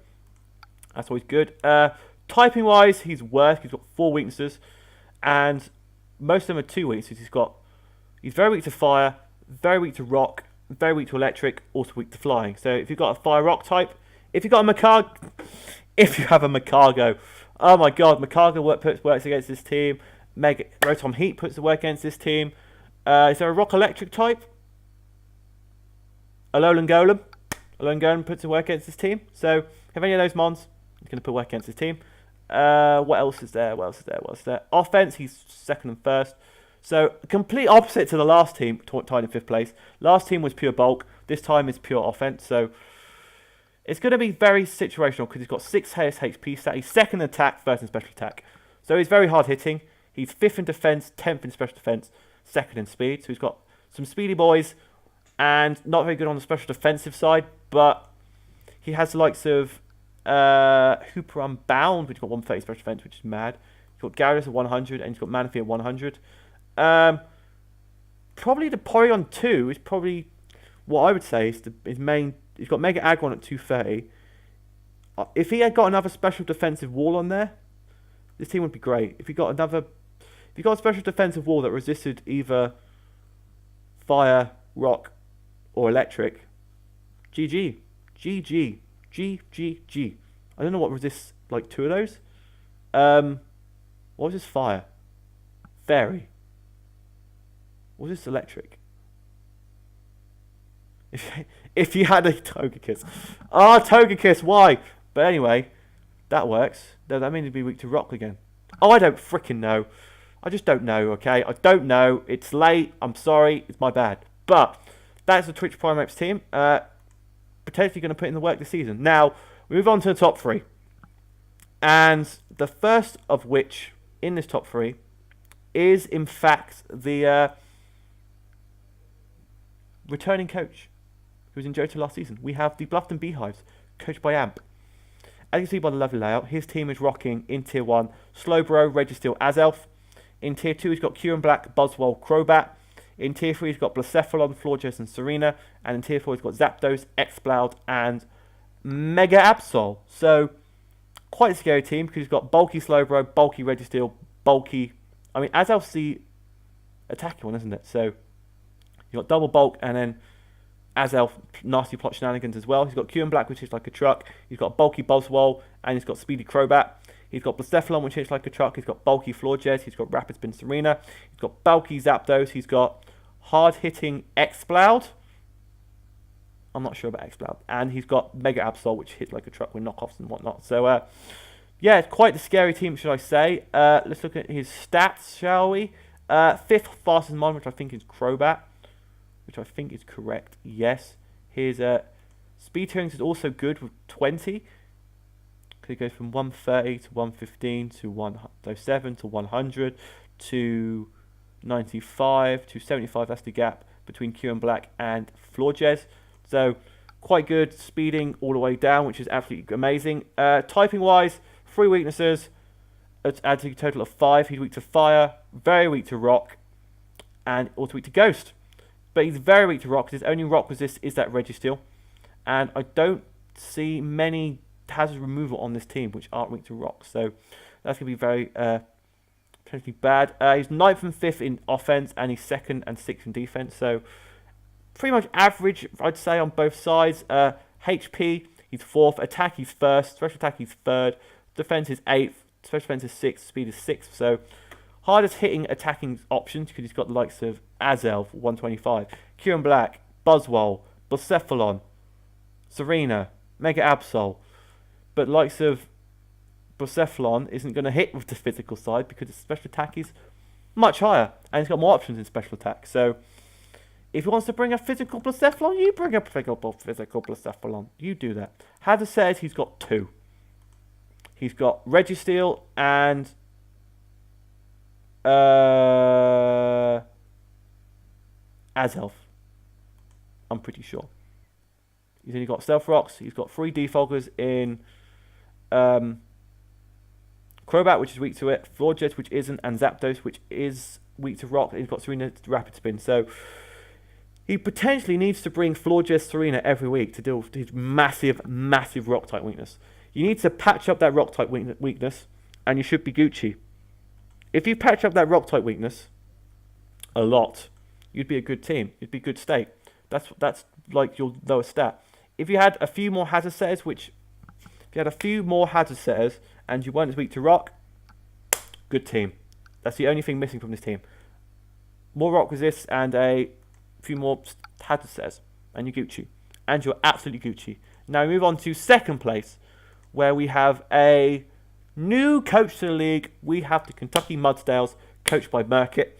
that's always good. Typing wise, he's worse. He's got 4 weaknesses, and most of them are 2 weaknesses. He's very weak to fire, very weak to rock, very weak to electric, also weak to flying. So if you've got a fire rock type, if you have a Macargo, oh my god, Macargo works against this team. Mega Rotom Heat puts the work against this team. Is there a rock electric type? Alolan Golem puts the work against this team. So if any of those mons, he's going to put work against his team. What else is there? Offense, he's 2nd and 1st. So complete opposite to the last team, tied in 5th place. Last team was pure bulk. This time is pure offense. So it's going to be very situational because he's got 6 highest HP stat. He's 2nd in attack, 1st in special attack. So he's very hard hitting. He's 5th in defense, 10th in special defense, 2nd in speed. So he's got some speedy boys and not very good on the special defensive side, but he has the likes of Hooper Unbound, which got 130 special defense, which is mad. He's got Gyarados at 100, and he's got Manaphy at 100. Probably the Porygon 2 is probably what I would say is his main. He's got Mega Aggron at 230. If he had got another special defensive wall on there, this team would be great. If you got a special defensive wall that resisted either fire, rock, or electric, GG. I don't know what resists like 2 of those. What was this fire? Fairy. What was this electric? If you had a Togekiss. Togekiss, why? But anyway, that works. That means he'd be weak to rock again. I don't freaking know. I just don't know, okay? I don't know. It's late. I'm sorry. It's my bad. But that's the Twitch Primates team. Potentially going to put in the work this season. Now, we move on to the top 3. And the first of which, in this top 3, is in fact the returning coach who was in Johto last season. We have the Bluffton Beehives, coached by Amp. As you can see by the lovely layout, his team is rocking in Tier 1 Slowbro, Registeel, Azelf. In Tier 2, he's got Kyurem Black, Buzzwole, Crobat. In Tier 3, he's got Blacephalon, Florges, and Serena. And in Tier 4, he's got Zapdos, Exploud, and Mega Absol. So, quite a scary team because he's got bulky Slowbro, bulky Registeel, bulky. I mean, Azelf's the attacking one, isn't it? So, you've got double bulk and then Azelf, nasty plot shenanigans as well. He's got Kyurem Black, which hits like a truck. He's got bulky Buzzwole, and he's got speedy Crobat. He's got Blacephalon, which hits like a truck. He's got bulky Florges. He's got Rapid Spin Serena. He's got bulky Zapdos. He's got hard-hitting Exploud. I'm not sure about Exploud. And he's got Mega Absol, which hits like a truck with knockoffs and whatnot. So, yeah, it's quite the scary team, should I say. Let's look at his stats, shall we? 5th fastest mon, which I think is Crobat, which I think is correct. Yes. His speed tierings is also good with 20. It goes from 130 to 115 to 107 to 100 to 95 to 75. That's the gap between Q and Black and Florges. So quite good speeding all the way down, which is absolutely amazing. Typing wise, 3 weaknesses. It's adds a total of 5. He's weak to fire, very weak to rock, and also weak to ghost. But he's very weak to rock. His only rock resist is that Registeel, and I don't see many hazard removal on this team which aren't weak to rock. So that's going to be very potentially bad. He's 9th and 5th in offense, and he's 2nd and 6th in defense. So pretty much average, I'd say, on both sides. HP, he's 4th. Attack, he's 1st. Special attack, he's 3rd. Defense is 8th. Special defense is 6th. Speed is 6th. So hardest hitting attacking options because he's got the likes of Azel for 125, Kieran Black, Buzzwole, Bucephalon, Serena, Mega Absol. But likes of Bucephalon isn't going to hit with the physical side because its special attack is much higher and it's got more options in special attack. So if he wants to bring a physical Bucephalon, you bring a physical Bucephalon. You do that. Hazard says he's got 2. He's got Registeel and Azelf. I'm pretty sure. He's only got Stealth Rocks. He's got 3 Defoggers in Crobat, which is weak to it, Florges, which isn't, and Zapdos, which is weak to rock. He's got Serena Rapid Spin. So he potentially needs to bring Florges Serena every week to deal with his massive, massive rock type weakness. You need to patch up that rock type weakness, and you should be Gucci. If you patch up that rock type weakness a lot, you'd be a good team. You'd be good state. That's like your lowest stat. If you had a few more hazard setters, and you weren't as weak to rock, good team. That's the only thing missing from this team. More rock resist and a few more hazard setters, and you're Gucci. And you're absolutely Gucci. Now we move on to second place, where we have a new coach to the league. We have the Kentucky Mudsdales, coached by Berkut,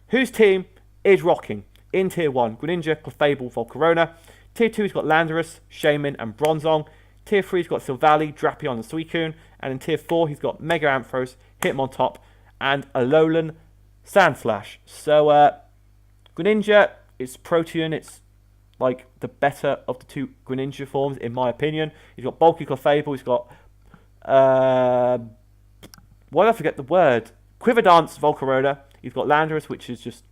whose team is rocking. In Tier 1, Greninja, Clefable, Volcarona. Tier 2, he's got Landorus, Shaman, and Bronzong. Tier 3, he's got Silvally, Drapion, and Suicune. And in Tier 4, he's got Mega Ampharos, Hitmontop, and Alolan Sandslash. So, Greninja is Protean. It's like the better of the 2 Greninja forms, in my opinion. He's got Bulky Clefable. He's got why did I forget the word? Quiverdance Volcarona. He's got Landorus, which is just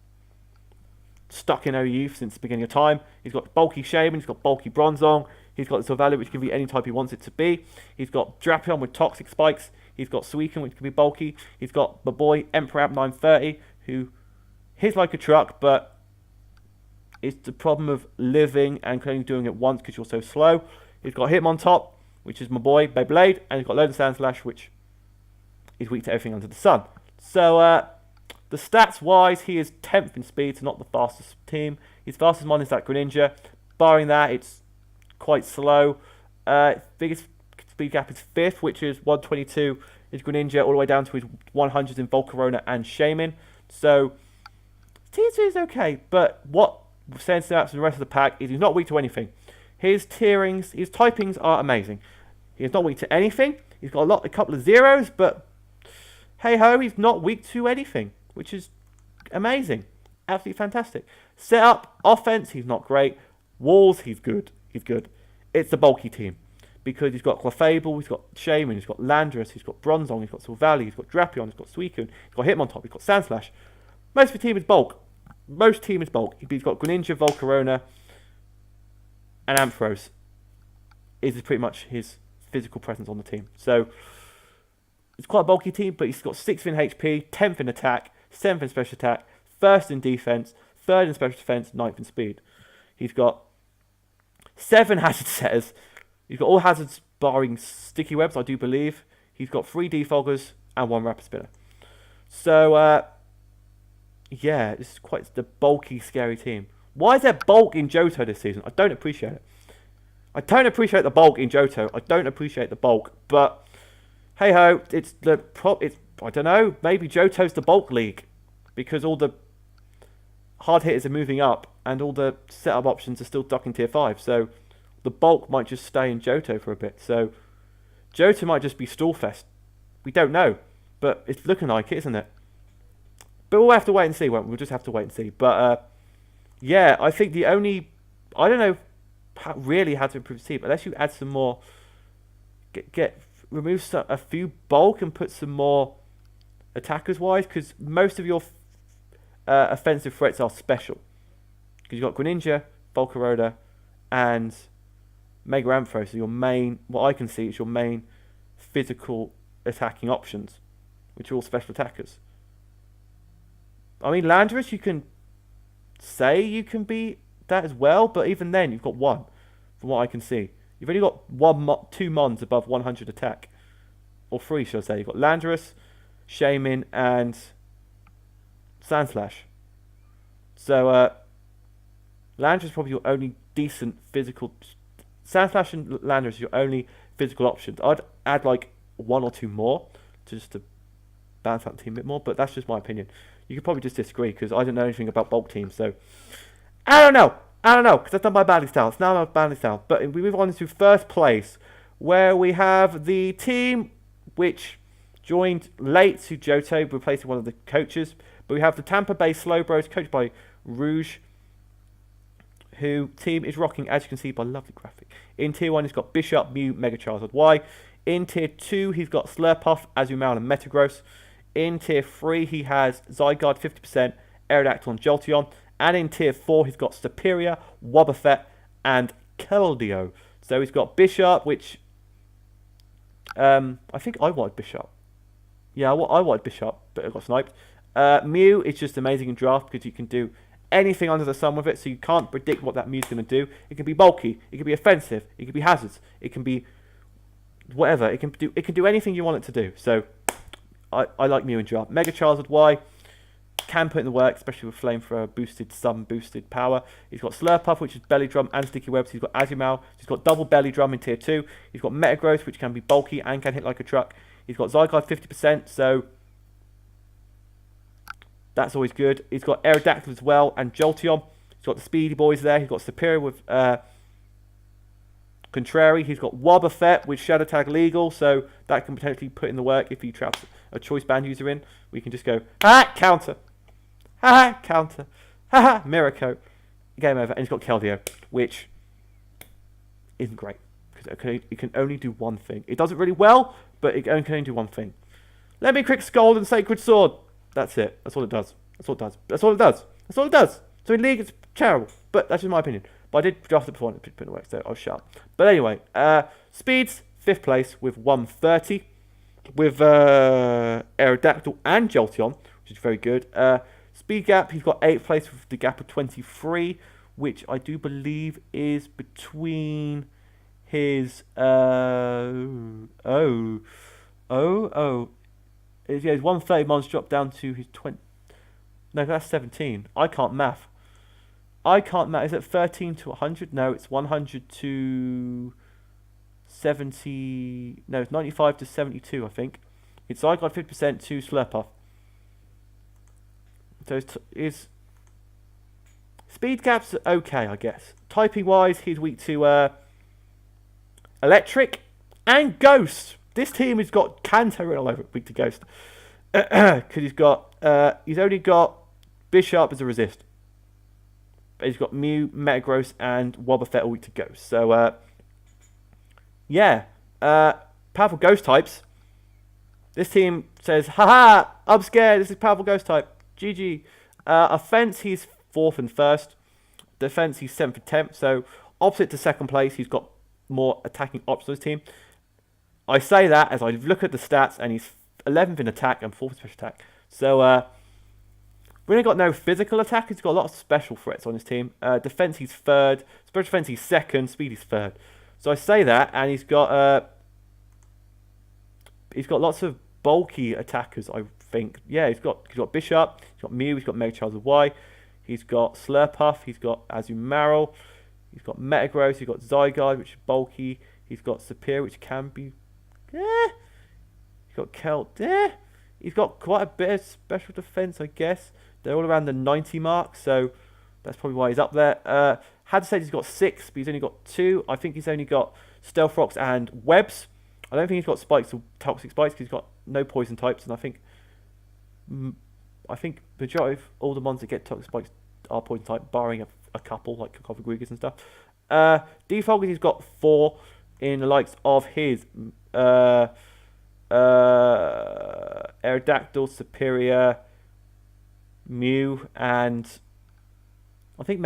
stuck in OU since the beginning of time. He's got Bulky Shaman. He's got Bulky Bronzong. He's got Silvally, which can be any type he wants it to be. He's got Drapion with Toxic Spikes. He's got Suicune, which can be bulky. He's got my boy Emperor Amp 930, who he's like a truck, but it's the problem of living and only doing it once because you're so slow. He's got Hitmontop, which is my boy Beyblade, and he's got Alolan Sandslash, which is weak to everything under the sun. So, the stats wise, he is 10th in speed, so not the fastest team. His fastest one is that Greninja. Barring that, it's quite slow. Biggest speed gap is 5th, which is 122 is Greninja, all the way down to his 100s in Volcarona and Shaman. So, Tier 2 is okay, but what stands out from the rest of the pack is he's not weak to anything. His typings are amazing. He's not weak to anything. He's got a couple of zeros, but hey ho, he's not weak to anything, which is amazing. Absolutely fantastic. Setup, offense, he's not great. Walls, he's good. He's good. It's a bulky team because he's got Clefable, he's got Shaman, he's got Landorus, he's got Bronzong, he's got Silvally, he's got Drapion, he's got Suicune, he's got Hitmontop, he's got Sandslash. Most of the team is bulk. He's got Greninja, Volcarona, and Ampharos. Is pretty much his physical presence on the team. So it's quite a bulky team, but he's got 6th in HP, 10th in attack, 7th in special attack, 1st in defense, 3rd in special defense, 9th in speed. He's got 7 hazard setters. He's got all hazards barring sticky webs, I do believe. He's got 3 defoggers and 1 rapid spinner. So, yeah, this is quite the bulky, scary team. Why is there bulk in Johto this season? I don't appreciate it. I don't appreciate the bulk in Johto. I don't appreciate the bulk, but hey ho, I don't know. Maybe Johto's the bulk league because all the hard hitters are moving up and all the setup options are still stuck in Tier 5. So the bulk might just stay in Johto for a bit. So Johto might just be Stallfest. We don't know, but it's looking like it, isn't it? But we'll have to wait and see. We'll just have to wait and see. But yeah, I think the only... I don't know really how to improve the team, unless you add some more... remove a few bulk and put some more attackers-wise, because most of your offensive threats are special. Because you've got Greninja, Volcarona, and Mega Ampharos. So your main... What I can see is your main physical attacking options, which are all special attackers. I mean, Landorus, you can say you can be that as well, but even then, you've got one, from what I can see. You've only got two mons above 100 attack. Or three, should I say. You've got Landorus, Shaman, and Sandslash. So, Landorus is probably your only decent physical... Sandslash and Landorus are your only physical options. I'd add like one or two more, just to balance out the team a bit more, but that's just my opinion. You could probably just disagree, because I don't know anything about bulk teams, so... I don't know, because that's not my battling style. It's not my battling style. But we move on to first place, where we have the team which joined late to Johto, replacing one of the coaches. But we have the Tampa Bay Slowbros, coached by Rouge, who team is rocking, as you can see by lovely graphic. In Tier 1, he's got Bishop, Mew, Mega Charizard Y. In Tier 2, he's got Slurpuff, Azumarill, and Metagross. In Tier 3, he has Zygarde 50%, Aerodactyl, and Jolteon. And in Tier 4, he's got Superior, Wobbuffet, and Keldeo. So he's got Bishop, which... I think I wanted Bishop. Yeah, I wanted Bishop, but I got sniped. Mew is just amazing in draft, because you can do anything under the sun with it, so you can't predict what that Mew's going to do. It can be bulky, it can be offensive, it can be hazards, it can be... whatever. It can do anything you want it to do. So... I like Mew in draft. Mega Charizard Y can put in the work, especially with Flamethrower boosted, some boosted power. He's got Slurpuff, which is Belly Drum and Sticky Webs. He's got Azumarill. He's got double Belly Drum in Tier 2. He's got Metagross, which can be bulky and can hit like a truck. He's got Zygarde 50%, so that's always good. He's got Aerodactyl as well and Jolteon. He's got the Speedy Boys there. He's got Superior with Contrary. He's got Wobbuffet with Shadow Tag legal, so that can potentially put in the work if he traps a choice band user in. We can just go, ha, counter. Ha, counter. Ha, mirror coat. Game over. And he's got Keldeo, which isn't great, because it can only do one thing. It does it really well, but it can only do one thing. Let me quick Scold and Sacred Sword. That's it. That's all it does. That's all it does. That's all it does. That's all it does. So in League, it's terrible, but that's just my opinion. But I did draft it before and put it in the work, so I was sharp. But anyway, Speeds, 5th place with 130. With Aerodactyl and Jolteon, which is very good. Speed gap, he's got 8th place with the gap of 23, which I do believe is between his... Yeah, his 130 mons dropped down to his 20... No, that's 17. I can't math. Is it 13 to 100? No, it's 100 to 70... No, it's 95 to 72, I think. It's Zygarde 50% to Slurpuff. So his speed gap's okay, I guess. Typing-wise, he's weak to Electric and Ghost. This team has got Kanto written all over it, weak to Ghost. Because he's only got Bishop as a resist. But he's got Mew, Metagross, and Wobbuffet all weak to Ghost. So, yeah. Powerful Ghost types. This team says, haha, I'm scared, this is powerful Ghost type. GG. Offense, he's 4th and 1st. Defense, he's 7th and 10th. So, opposite to 2nd place, he's got more attacking options on his team. I say that as I look at the stats, and he's 11th in attack and 4th in special attack. So, really got no physical attack. He's got a lot of special threats on his team. Defense, he's 3rd. Special defense, he's 2nd. Speed, he's 3rd. So I say that, and he's got lots of bulky attackers, I think. Yeah, he's got Bishop, he's got Mew, he's got Mega Charizard Y, he's got Slurpuff, he's got Azumarill, he's got Metagross, he's got Zygarde, which is bulky, he's got Superior, which can be... He's got he's got quite a bit of special defense, I guess. They're all around the 90 mark, so that's probably why he's up there. Had to say he's got 6, but he's only got 2. I think he's only got Stealth Rocks and Webs. I don't think he's got spikes or toxic spikes because he's got no poison types, and I think majority of all the ones that get toxic spikes are poison type, barring a couple like Kakofagrigas and stuff. Default, he's got 4 in the likes of his Aerodactyl, Superior, Mew, and I think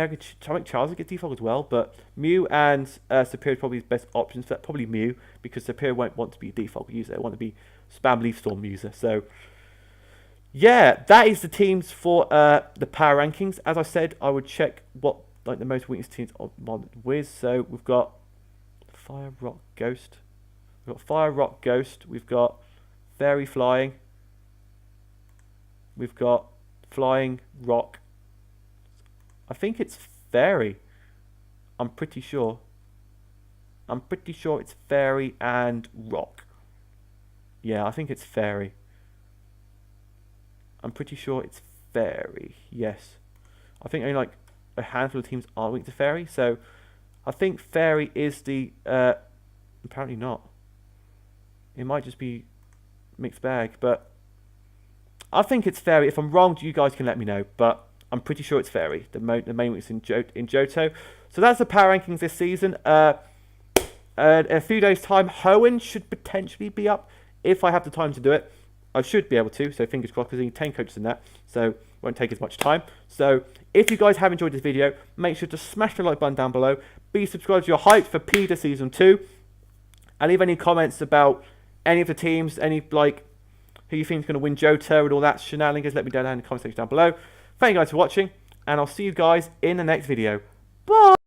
Charles gets default as well, but Mew and Superior is probably his best options. So probably Mew, because Superior won't want to be a default user. They want to be Spam Leaf Storm user. So yeah, that is the teams for the power rankings. As I said, I would check what like the most weakest teams on Wiz. So we've got Fire, Rock, Ghost. We've got Fire, Rock, Ghost. We've got Fairy, Flying. We've got Flying, Rock. I think it's Fairy. I'm pretty sure. I'm pretty sure it's Fairy and Rock. Yeah, I think it's Fairy. I'm pretty sure it's Fairy. Yes. I think only like a handful of teams are weak to Fairy. So I think Fairy is the... apparently not. It might just be mixed bag. But I think it's Fairy. If I'm wrong, you guys can let me know. But I'm pretty sure it's Fairy. The main weakness in Johto. So that's the power rankings this season. A few days' time, Hoenn should potentially be up if I have the time to do it. I should be able to, so fingers crossed, because I need 10 coaches in that, so it won't take as much time. So if you guys have enjoyed this video, make sure to smash the like button down below. Be subscribed if you're hyped for PIDA Season 2. And leave any comments about any of the teams, any like who you think is going to win Johto and all that shenanigans. Let me know down in the comment section down below. Thank you guys for watching, and I'll see you guys in the next video. Bye!